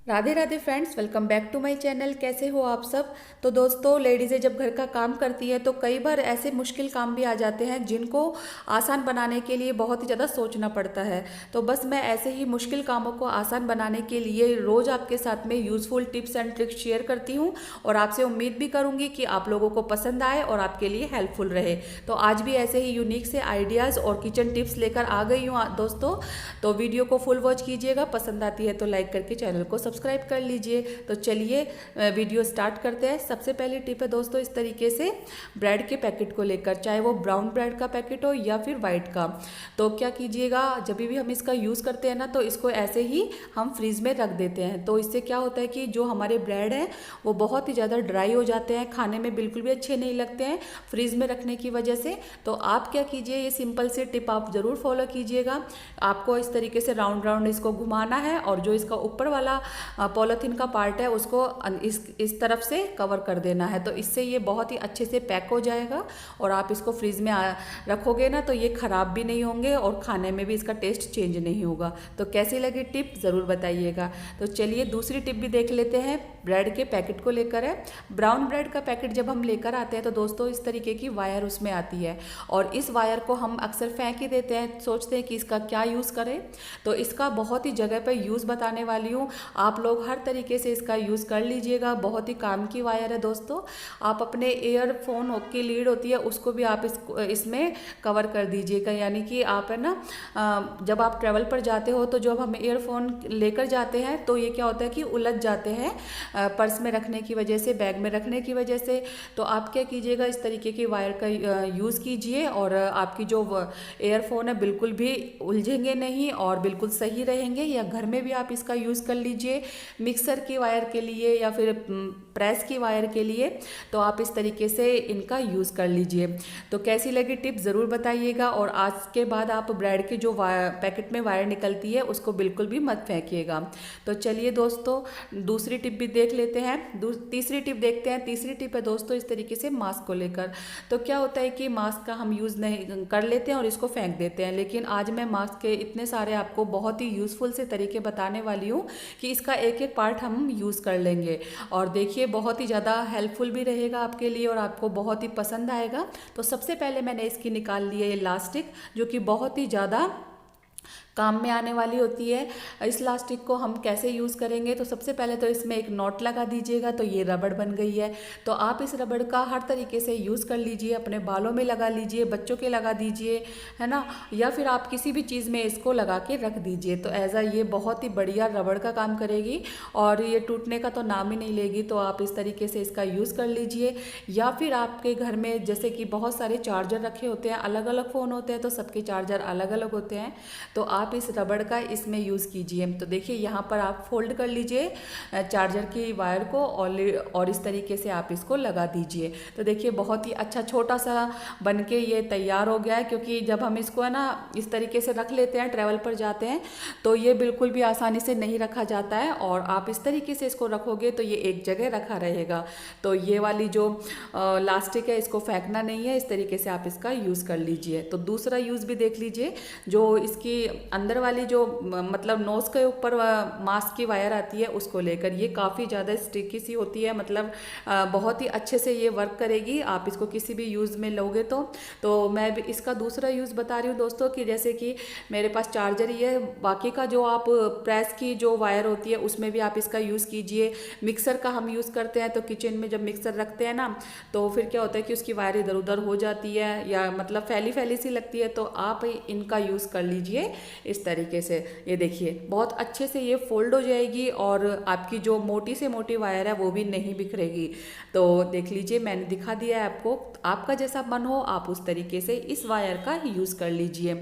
Radhe Radhe friends, welcome back to my channel. कैसे हो आप सब। तो दोस्तों, लेडीज़ें जब घर का काम करती हैं तो कई बार ऐसे मुश्किल काम भी आ जाते हैं जिनको आसान बनाने के लिए बहुत ही ज़्यादा सोचना पड़ता है। तो बस मैं ऐसे ही मुश्किल कामों को आसान बनाने के लिए रोज़ आपके साथ में useful tips and tricks share करती हूँ और आपसे उम्मीद भी करूँगी कि आप लोगों को पसंद आए और आपके लिए हेल्पफुल रहे। तो आज भी ऐसे ही यूनिक से आइडियाज़ और किचन टिप्स लेकर आ गई हूँ दोस्तों। तो वीडियो को फुल वॉच कीजिएगा, पसंद आती है तो लाइक करके चैनल को सब्सक्राइब कर लीजिए। तो चलिए वीडियो स्टार्ट करते हैं। सबसे पहली टिप है दोस्तों, इस तरीके से ब्रेड के पैकेट को लेकर, चाहे वो ब्राउन ब्रेड का पैकेट हो या फिर वाइट का। तो क्या कीजिएगा, जब भी हम इसका यूज़ करते हैं ना, तो इसको ऐसे ही हम फ्रीज में रख देते हैं। तो इससे क्या होता है कि जो हमारे ब्रेड हैं वो बहुत ही ज़्यादा ड्राई हो जाते हैं, खाने में बिल्कुल भी अच्छे नहीं लगते हैं फ्रीज में रखने की वजह से। तो आप क्या कीजिए, ये सिंपल सी टिप आप ज़रूर फॉलो कीजिएगा। आपको इस तरीके से राउंड राउंड इसको घुमाना है और जो इसका ऊपर वाला पॉलीथीन का पार्ट है उसको इस तरफ से कवर कर देना है। तो इससे ये बहुत ही अच्छे से पैक हो जाएगा और आप इसको फ्रीज में रखोगे ना तो ये ख़राब भी नहीं होंगे और खाने में भी इसका टेस्ट चेंज नहीं होगा। तो कैसी लगी टिप ज़रूर बताइएगा। तो चलिए दूसरी टिप भी देख लेते हैं, ब्रेड के पैकेट को लेकर है। ब्राउन ब्रेड का पैकेट जब हम लेकर आते हैं तो दोस्तों इस तरीके की वायर उसमें आती है और इस वायर को हम अक्सर फेंक ही देते हैं, सोचते हैं कि इसका क्या यूज़ करें। तो इसका बहुत ही जगह पर यूज़ बताने वाली हूँ। आप लोग हर तरीके से इसका यूज़ कर लीजिएगा, बहुत ही काम की वायर है दोस्तों। आप अपने ईयरफोन की लीड होती है उसको भी आप इसमें कवर कर दीजिएगा। यानी कि आप है ना, जब आप ट्रैवल पर जाते हो तो जब हम ईयरफोन लेकर जाते हैं तो ये क्या होता है कि उलझ जाते हैं पर्स में रखने की वजह से, बैग में रखने की वजह से। तो आप क्या कीजिएगा, इस तरीके की वायर का यूज़ कीजिए और आपकी जो ईयरफोन है बिल्कुल भी उलझेंगे नहीं और बिल्कुल सही रहेंगे। या घर में भी आप इसका यूज़ कर लीजिए मिक्सर की वायर के लिए या फिर प्रेस की वायर के लिए। तो आप इस तरीके से इनका यूज़ कर लीजिए। तो कैसी लगी टिप ज़रूर बताइएगा और आज के बाद आप ब्रेड के जो पैकेट में वायर निकलती है उसको बिल्कुल भी मत फेंकिएगा। तो चलिए दोस्तों दूसरी टिप भी देख लेते हैं। तीसरी टिप देखते हैं। तीसरी टिप है दोस्तों इस तरीके से मास्क को लेकर। तो क्या होता है कि मास्क का हम यूज़ नहीं कर लेते हैं और इसको फेंक देते हैं, लेकिन आज मैं मास्क के इतने सारे आपको बहुत ही यूज़फुल से तरीके बताने वाली हूँ कि इसका एक एक पार्ट हम यूज़ कर लेंगे और देखिए बहुत ही ज़्यादा हेल्पफुल भी रहेगा आपके लिए और आपको बहुत ही पसंद आएगा। तो सबसे पहले मैंने इसकी निकाल ली है ये इलास्टिक, जो कि बहुत ही ज़्यादा काम में आने वाली होती है। इस लास्टिक को हम कैसे यूज़ करेंगे, तो सबसे पहले तो इसमें एक नॉट लगा दीजिएगा। तो ये रबड़ बन गई है। तो आप इस रबड़ का हर तरीके से यूज़ कर लीजिए, अपने बालों में लगा लीजिए, बच्चों के लगा दीजिए, है ना, या फिर आप किसी भी चीज़ में इसको लगा के रख दीजिए। तो ऐसा ये बहुत ही बढ़िया रबड़ का काम करेगी और ये टूटने का तो नाम ही नहीं लेगी। तो आप इस तरीके से इसका यूज़ कर लीजिए। या फिर आपके घर में जैसे कि बहुत सारे चार्जर रखे होते हैं, अलग अलग फ़ोन होते हैं तो सबके चार्जर अलग अलग होते हैं, तो आप इस रबड़ का इसमें यूज़ कीजिए। तो देखिए यहाँ पर आप फोल्ड कर लीजिए चार्जर की वायर को और इस तरीके से आप इसको लगा दीजिए। तो देखिए बहुत ही अच्छा छोटा सा बन के ये तैयार हो गया है, क्योंकि जब हम इसको है ना इस तरीके से रख लेते हैं, ट्रैवल पर जाते हैं, तो ये बिल्कुल भी आसानी से नहीं रखा जाता है और आप इस तरीके से इसको रखोगे तो ये एक जगह रखा रहेगा। तो ये वाली जो लास्टिक है इसको फेंकना नहीं है, इस तरीके से आप इसका यूज़ कर लीजिए। तो दूसरा यूज़ भी देख लीजिए, जो इसकी अंदर वाली जो मतलब नोज के ऊपर मास्क की वायर आती है उसको लेकर, ये काफ़ी ज़्यादा स्टिकी सी होती है, मतलब बहुत ही अच्छे से ये वर्क करेगी आप इसको किसी भी यूज़ में लोगे तो मैं भी इसका दूसरा यूज़ बता रही हूँ दोस्तों कि जैसे कि मेरे पास चार्जर ही है, बाकी का जो आप प्रेस की जो वायर होती है उसमें भी आप इसका यूज़ कीजिए। मिक्सर का हम यूज़ करते हैं तो किचन में जब मिक्सर रखते हैं ना तो फिर क्या होता है कि उसकी वायर इधर उधर हो जाती है या मतलब फैली फैली सी लगती है, तो आप इनका यूज़ कर लीजिए इस तरीके से। ये देखिए बहुत अच्छे से ये फोल्ड हो जाएगी और आपकी जो मोटी से मोटी वायर है वो भी नहीं बिखरेगी। तो देख लीजिए मैंने दिखा दिया है आपको, आपका जैसा मन हो आप उस तरीके से इस वायर का यूज़ कर लीजिए।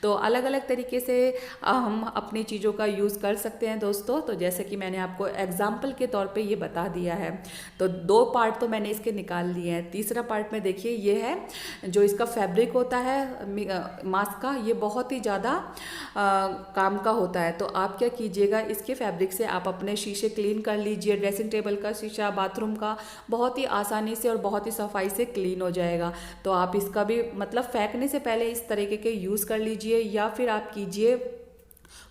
तो अलग अलग तरीके से हम अपनी चीज़ों का यूज़ कर सकते हैं दोस्तों। तो जैसे कि मैंने आपको एग्जाम्पल के तौर पे ये बता दिया है। तो दो पार्ट तो मैंने इसके निकाल लिए हैं। तीसरा पार्ट में देखिए ये है जो इसका फैब्रिक होता है मास्क का, ये बहुत ही ज़्यादा काम का होता है। तो आप क्या कीजिएगा, इसके फैब्रिक से आप अपने शीशे क्लीन कर लीजिए, ड्रेसिंग टेबल का शीशा, बाथरूम का, बहुत ही आसानी से और बहुत ही सफाई से क्लीन हो जाएगा। तो आप इसका भी मतलब फेंकने से पहले इस तरीके के यूज़ कर लीजिए या फिर आप कीजिए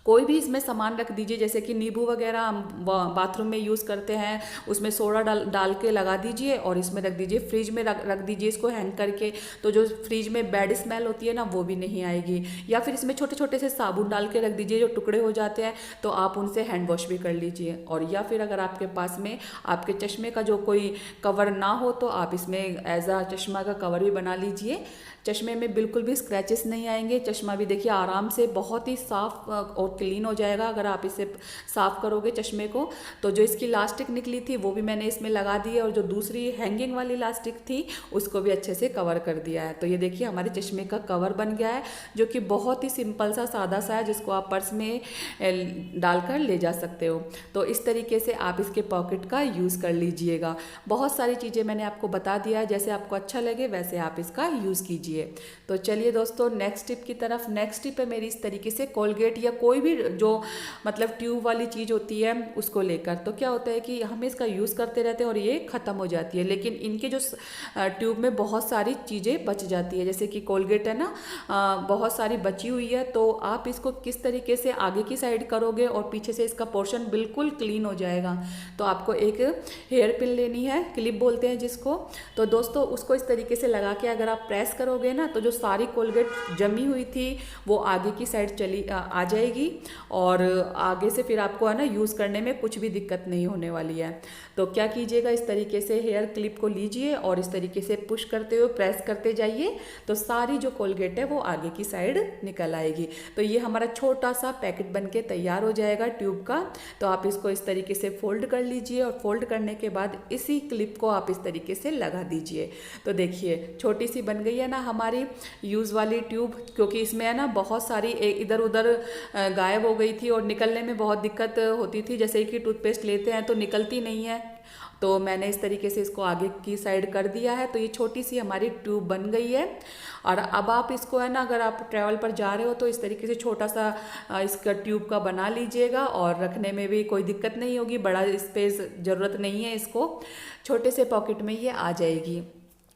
कोई भी इसमें सामान रख दीजिए, जैसे कि नींबू वगैरह हम बाथरूम में यूज़ करते हैं, उसमें सोडा डाल डाल के लगा दीजिए और इसमें रख दीजिए, फ्रिज में रख दीजिए इसको हैंग करके। तो जो फ्रिज में बैड स्मेल होती है ना वो भी नहीं आएगी। या फिर इसमें छोटे छोटे से साबुन डाल के रख दीजिए, जो टुकड़े हो जाते हैं तो आप उनसे हैंड वॉश भी कर लीजिए। और या फिर अगर आपके पास में आपके चश्मे का जो कोई कवर ना हो तो आप इसमें एज अ चश्मा का कवर भी बना लीजिए। चश्मे में बिल्कुल भी स्क्रैचेस नहीं आएंगे, चश्मा भी देखिए आराम से बहुत ही साफ और क्लीन हो जाएगा अगर आप इसे साफ करोगे चश्मे को। तो जो इसकी लास्टिक निकली थी वो भी मैंने इसमें लगा दी है और जो दूसरी हैंगिंग वाली लास्टिक थी उसको भी अच्छे से कवर कर दिया है। तो ये देखिए हमारे चश्मे का कवर बन गया है, जो कि बहुत ही सिंपल सा सादा सा है, जिसको आप पर्स में डालकर ले जा सकते हो। तो इस तरीके से आप इसके पॉकेट का यूज़ कर लीजिएगा। बहुत सारी चीज़ें मैंने आपको बता दिया है, जैसे आपको अच्छा लगे वैसे आप इसका यूज़ कीजिए। तो चलिए दोस्तों नेक्स्ट टिप की तरफ। नेक्स्ट टिप है मेरी इस तरीके से कोलगेट या कोई भी जो मतलब ट्यूब वाली चीज़ होती है उसको लेकर। तो क्या होता है कि हम इसका यूज़ करते रहते हैं और ये ख़त्म हो जाती है, लेकिन इनके जो ट्यूब में बहुत सारी चीज़ें बच जाती है, जैसे कि कोलगेट है ना बहुत सारी बची हुई है। तो आप इसको किस तरीके से आगे की साइड करोगे और पीछे से इसका पोर्शन बिल्कुल क्लीन हो जाएगा। तो आपको एक हेयर पिन लेनी है, क्लिप बोलते हैं जिसको। तो दोस्तों उसको इस तरीके से लगा के अगर आप प्रेस करोगे ना तो जो सारी कोलगेट जमी हुई थी वो आगे की साइड चली आ जाएगी और आगे से फिर आपको है ना यूज़ करने में कुछ भी दिक्कत नहीं होने वाली है। तो क्या कीजिएगा, इस तरीके से हेयर क्लिप को लीजिए और इस तरीके से पुश करते हुए प्रेस करते जाइए तो सारी जो कोलगेट है वो आगे की साइड निकल आएगी। तो ये हमारा छोटा सा पैकेट बन के तैयार हो जाएगा ट्यूब का। तो आप इसको इस तरीके से फोल्ड कर लीजिए और फोल्ड करने के बाद इसी क्लिप को आप इस तरीके से लगा दीजिए। तो देखिए छोटी सी बन गई है ना हमारी यूज़ वाली ट्यूब, क्योंकि इसमें है ना बहुत सारी इधर उधर गायब हो गई थी और निकलने में बहुत दिक्कत होती थी, जैसे कि टूथपेस्ट लेते हैं तो निकलती नहीं है। तो मैंने इस तरीके से इसको आगे की साइड कर दिया है। तो ये छोटी सी हमारी ट्यूब बन गई है। और अब आप इसको है ना अगर आप ट्रैवल पर जा रहे हो तो इस तरीके से छोटा सा इसका ट्यूब का बना लीजिएगा और रखने में भी कोई दिक्कत नहीं होगी, बड़ा स्पेस ज़रूरत नहीं है, इसको छोटे से पॉकेट में ये आ जाएगी।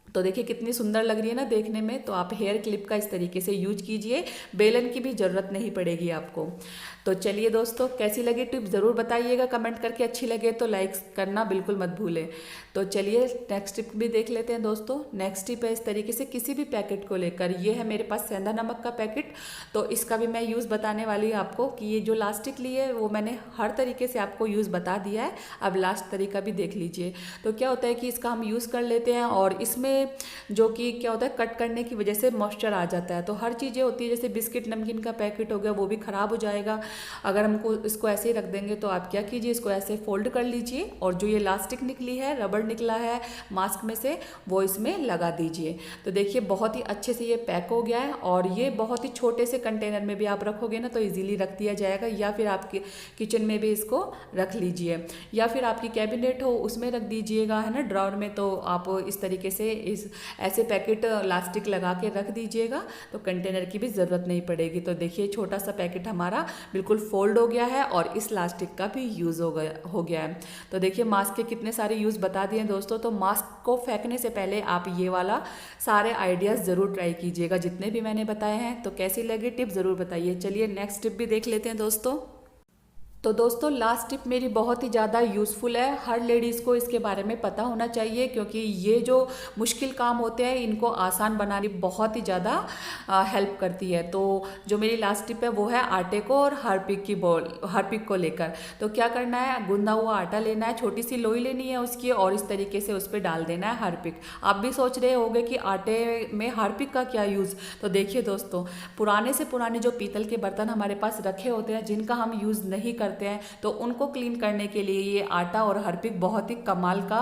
तो देखिए कितनी सुंदर लग रही है ना देखने में। तो आप हेयर क्लिप का इस तरीके से यूज कीजिए, बेलन की भी ज़रूरत नहीं पड़ेगी आपको। तो चलिए दोस्तों कैसी लगी टिप ज़रूर बताइएगा कमेंट करके, अच्छी लगे तो लाइक करना बिल्कुल मत भूलें। तो चलिए नेक्स्ट टिप भी देख लेते हैं दोस्तों। नेक्स्ट टिप है इस तरीके से किसी भी पैकेट को लेकर, ये है मेरे पास सेंधा नमक का पैकेट। तो इसका भी मैं यूज़ बताने वाली हूँ आपको कि ये जो लास्टिक ली है वो मैंने हर तरीके से आपको यूज़ बता दिया है। अब लास्ट तरीका भी देख लीजिए। तो क्या होता है कि इसका हम यूज़ कर लेते हैं और इसमें जो कि क्या होता है कट करने की वजह से मॉइस्चर आ जाता है। तो हर चीज़ें होती है, जैसे बिस्किट नमकीन का पैकेट हो गया वो भी ख़राब हो जाएगा अगर हमको इसको ऐसे ही रख देंगे। तो आप क्या कीजिए, इसको ऐसे फोल्ड कर लीजिए और जो ये लास्टिक निकली है, रबड़ निकला है मास्क में से, वो इसमें लगा दीजिए। तो देखिए बहुत ही अच्छे से ये पैक हो गया है और ये बहुत ही छोटे से कंटेनर में भी आप रखोगे ना तो इजीली रख दिया जाएगा, या फिर आपके किचन में भी इसको रख लीजिए, या फिर आपकी कैबिनेट हो उसमें रख दीजिएगा, है ना, ड्रॉअर में। तो आप इस तरीके से इस ऐसे पैकेट लास्टिक लगा के रख दीजिएगा तो कंटेनर की भी ज़रूरत नहीं पड़ेगी। तो देखिए छोटा सा पैकेट हमारा बिल्कुल फोल्ड हो गया है और इस लास्टिक का भी यूज़ हो गया है। तो देखिए मास्क के कितने सारे यूज़ बता दिए दोस्तों। तो मास्क को फेंकने से पहले आप ये वाला सारे आइडियाज़ ज़रूर ट्राई कीजिएगा जितने भी मैंने बताए हैं। तो कैसी लगी टिप ज़रूर बताइए। चलिए नेक्स्ट टिप भी देख लेते हैं दोस्तों। तो दोस्तों लास्ट टिप मेरी बहुत ही ज़्यादा यूज़फुल है, हर लेडीज़ को इसके बारे में पता होना चाहिए, क्योंकि ये जो मुश्किल काम होते हैं इनको आसान बनाने बहुत ही ज़्यादा हेल्प करती है। तो जो मेरी लास्ट टिप है वो है आटे को और हार्पिक को लेकर। तो क्या करना है, गूंदा हुआ आटा लेना है, छोटी सी लोई लेनी है उसकी और इस तरीके से उस पर डाल देना है हार्पिक। आप भी सोच रहे होंगे कि आटे में हार्पिक का क्या यूज़। तो देखिए दोस्तों, पुराने से पुराने जो पीतल के बर्तन हमारे पास रखे होते हैं जिनका हम यूज़ नहीं करते हैं, तो उनको क्लीन करने के लिए ये आटा और हार्पिक बहुत ही कमाल का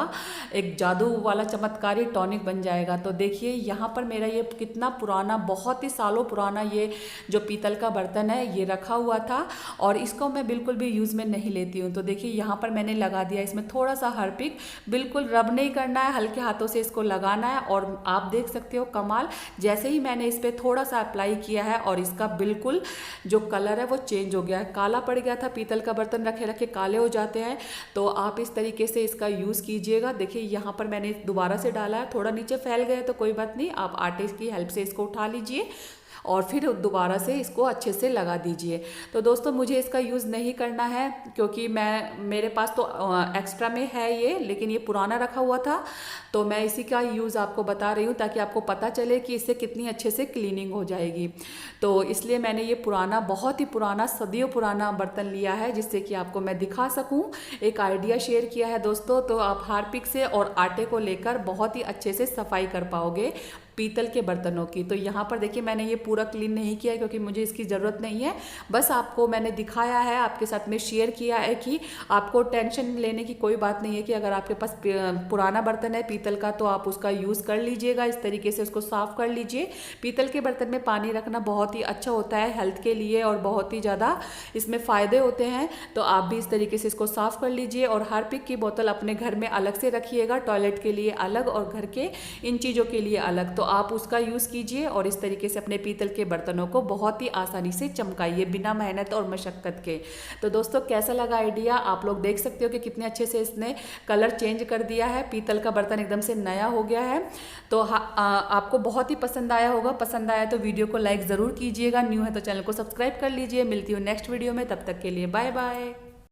एक जादू वाला चमत्कारी टॉनिक बन जाएगा। तो देखिए यहाँ पर मेरा ये कितना पुराना, बहुत ही सालों पुराना ये जो पीतल का बर्तन है ये रखा हुआ था और इसको मैं बिल्कुल भी यूज़ में नहीं लेती हूँ। तो देखिए यहाँ पर मैंने लगा दिया, इसमें थोड़ा सा हार्पिक, बिल्कुल रब नहीं करना है, हल्के हाथों से इसको लगाना है और आप देख सकते हो कमाल, जैसे ही मैंने इस पर थोड़ा सा अप्लाई किया है और इसका बिल्कुल जो कलर है वो चेंज हो गया है। काला पड़ गया था, पीतल का बर्तन रखे रखे काले हो जाते हैं। तो आप इस तरीके से इसका यूज़ कीजिएगा। देखिए यहाँ पर मैंने दोबारा से डाला है, थोड़ा नीचे फैल गया तो कोई बात नहीं, आप आटे की हेल्प से इसको उठा लीजिए और फिर दोबारा से इसको अच्छे से लगा दीजिए। तो दोस्तों मुझे इसका यूज़ नहीं करना है क्योंकि मेरे पास तो एक्स्ट्रा में है ये, लेकिन ये पुराना रखा हुआ था, तो मैं इसी का यूज़ आपको बता रही हूँ ताकि आपको पता चले कि इससे कितनी अच्छे से क्लीनिंग हो जाएगी। तो इसलिए मैंने ये पुराना, बहुत ही पुराना, सदियों पुराना बर्तन लिया है जिससे कि आपको मैं दिखा सकूं, एक आइडिया शेयर किया है दोस्तों। तो आप हार्पिक से और आटे को लेकर बहुत ही अच्छे से सफाई कर पाओगे पीतल के बर्तनों की। तो यहाँ पर देखिए मैंने ये पूरा क्लीन नहीं किया है क्योंकि मुझे इसकी ज़रूरत नहीं है, बस आपको मैंने दिखाया है, आपके साथ में शेयर किया है कि आपको टेंशन लेने की कोई बात नहीं है कि अगर आपके पास पुराना बर्तन है पीतल का तो आप उसका यूज़ कर लीजिएगा, इस तरीके से उसको साफ़ कर लीजिए। पीतल के बर्तन में पानी रखना बहुत ही अच्छा होता है हेल्थ के लिए और बहुत ही ज़्यादा इसमें फ़ायदे होते हैं। तो आप भी इस तरीके से इसको साफ़ कर लीजिए और हार्पिक की बोतल अपने घर में अलग से रखिएगा, टॉयलेट के लिए अलग और घर के इन चीज़ों के लिए अलग। तो आप उसका यूज़ कीजिए और इस तरीके से अपने पीतल के बर्तनों को बहुत ही आसानी से चमकाइए बिना मेहनत और मशक्क़त के। तो दोस्तों कैसा लगा आइडिया, आप लोग देख सकते हो कि कितने अच्छे से इसने कलर चेंज कर दिया है, पीतल का बर्तन एकदम से नया हो गया है। तो आपको बहुत ही पसंद आया होगा, पसंद आया तो वीडियो को लाइक ज़रूर कीजिएगा, न्यू है तो चैनल को सब्सक्राइब कर लीजिए। मिलती हूँ नेक्स्ट वीडियो में, तब तक के लिए बाय बाय।